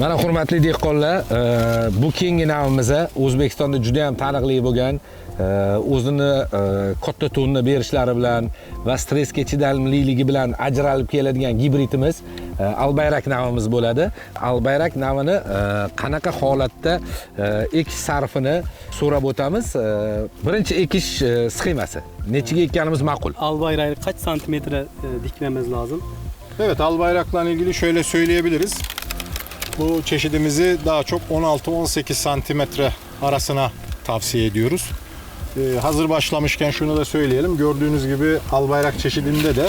Mana hurmatli dehqonlar, bu keyingi navimiz O'zbekistonda juda ham taniqli bo'lgan, o'zini katta to'nni berishlari bilan va stressga chidamliligi bilan ajralib keladigan gibridimiz Albayrak navimiz bo'ladi. Albayrak navini qanaqa holatda ekish sarfini so'rab o'tamiz. Birinchi ekish sxemasi. Nechiga ekkanimiz ma'qul? Albayrak'ı kaç santimetre dikmemiz lazım? Evet, Albayrak'la ilgili şöyle söyleyebiliriz. Bu çeşidimizi daha çok 16-18 santimetre arasına tavsiye ediyoruz. Hazır başlamışken şunu da söyleyelim. Gördüğünüz gibi Albayrak çeşidinde de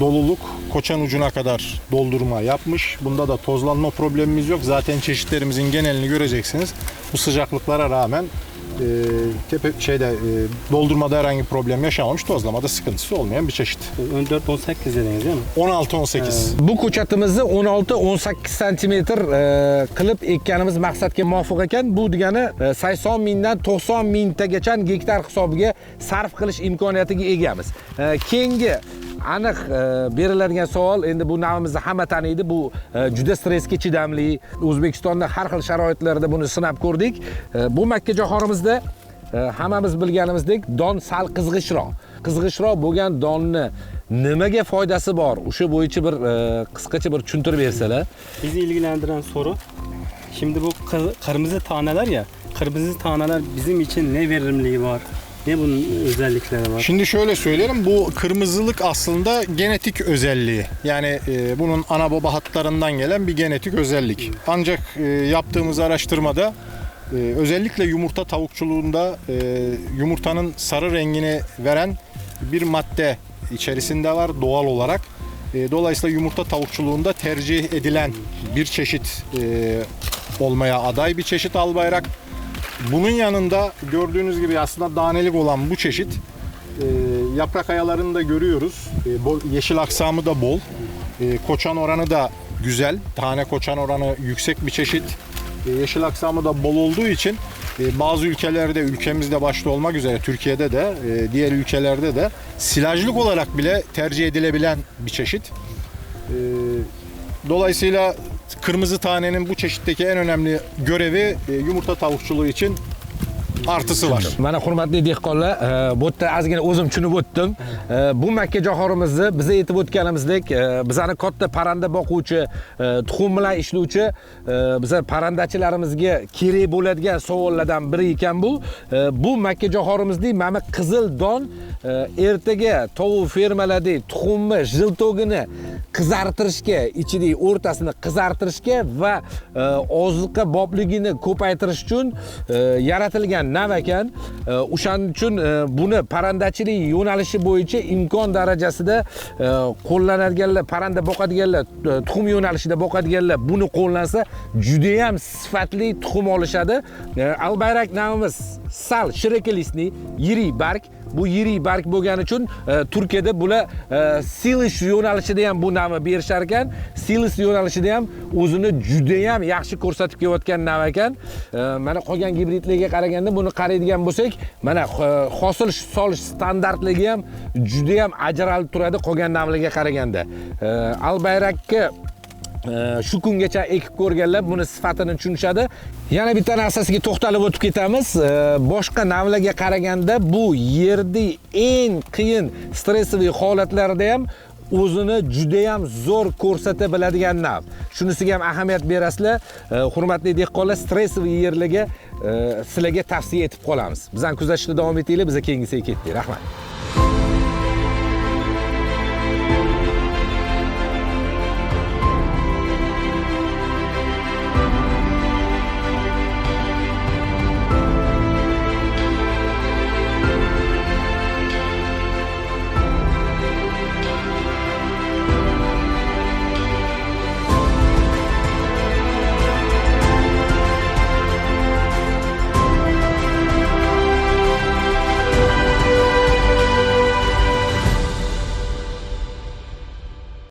doluluk koçan ucuna kadar doldurma yapmış. Bunda da tozlanma problemimiz yok. Zaten çeşitlerimizin genelini göreceksiniz. Bu sıcaklıklara rağmen doldurmada herhangi bir problem yaşamamış, tozlamada sıkıntısı olmayan bir çeşit. 14-18 dediniz değil mi? 16-18. Bu ko'chatimizni 16-18 santimetr qilib ekkanimiz maqsadga muvofiq ekan. Bu degani 80 mingdan 90 mingtagacha gektar hisobiga sarf qilish imkoniyatiga egamiz. Keyingi aniq beriladigan savol, endi bu navimizni hamma taniydi. Bu juda stressga chidamli. O'zbekistonda har xil sharoitlarda buni sinab ko'rdik. Bu makkajo'xorimizda hammamiz bilganimizdek don sal qizg'ishroq. Qizg'ishroq bo'lgan donni nimaga foydasi bor? O'sha bo'yicha bir qisqacha bir tushuntirib bersalar. Bizi ilgilendiren soru. Şimdi bu kırmızı taneler ya. Kırmızı taneler bizim için ne verimliliği var? Ne bunun özellikleri var? Şimdi şöyle söyleyelim, bu kırmızılık aslında genetik özelliği. Yani bunun ana baba hatlarından gelen bir genetik özellik. Ancak yaptığımız araştırmada özellikle yumurta tavukçuluğunda yumurtanın sarı rengini veren bir madde içerisinde var doğal olarak. Dolayısıyla yumurta tavukçuluğunda tercih edilen bir çeşit olmaya aday bir çeşit Albayrak. Bunun yanında gördüğünüz gibi aslında danelik olan bu çeşit yaprak ayalarını da görüyoruz. Yeşil aksamı da bol. Koçan oranı da güzel. Tane koçan oranı yüksek bir çeşit. Yeşil aksamı da bol olduğu için bazı ülkelerde, ülkemizde başta olmak üzere Türkiye'de de diğer ülkelerde de silajlık olarak bile tercih edilebilen bir çeşit. Dolayısıyla kırmızı tanenin bu çeşitteki en önemli görevi yumurta tavukçuluğu için artısı var. Mana hurmatli dehqonlar, bu yerda ozgina o'zim tushunib o'tdim. Bu makkajo'xorimizni biz aytib o'tganimizdek, bizani katta parranda boquvchi, tuxum bilan ishlovchi, biza parrandachilarimizga kerak bo'ladigan savollardan biri ekan bu. Bu makkajo'xorimizning mana qizil don ertaga tovuq fermalardagi tuxumni jiltogini qizartirishga, ichidagi o'rtasini qizartirishga va oziqa bobligini ko'paytirish uchun yaratilgan nav ekan. O'shaning uchun buni parrandachilik yo'nalishi bo'yicha imkon darajasida qo'llanadiganlar, parranda boqadiganlar, tuxum yo'nalishida boqadiganlar buni qo'llansa juda ham sifatli tuxum olishadi. Albayrak navimiz sal shirikilisni, yirik barg. Bu yirik barg bo'lgani uchun Turkiyada bular silish yo'nalishida ham bu navni berishar ekan. Silish yo'nalishida ham o'zini juda ham yaxshi ko'rsatib kelayotgan nav ekan. Mana qolgan gibridlarga qaraganda buni qaraydigan bo'lsak, mana hosil solish standartligi ham juda ham ajralib turadi qolgan navlarga qaraganda. Albayrakka shu kungacha ekib ko'rganlar buni sifatini tushunishadi. Yana bitta narsasiga to'xtalib o'tib ketamiz. Boshqa navlarga qaraganda bu yerda eng qiyin stressiy holatlarda ham o'zini juda ham zo'r ko'rsata biladigan nav. Shunisiga ham ahamiyat berasizlar. Hurmatli dehqonlar, stressiy yerlarga sizlarga tavsiya etib qolamiz. Bizani kuzatishda davom etinglar, biz keyingisiga ketdik. Rahmat.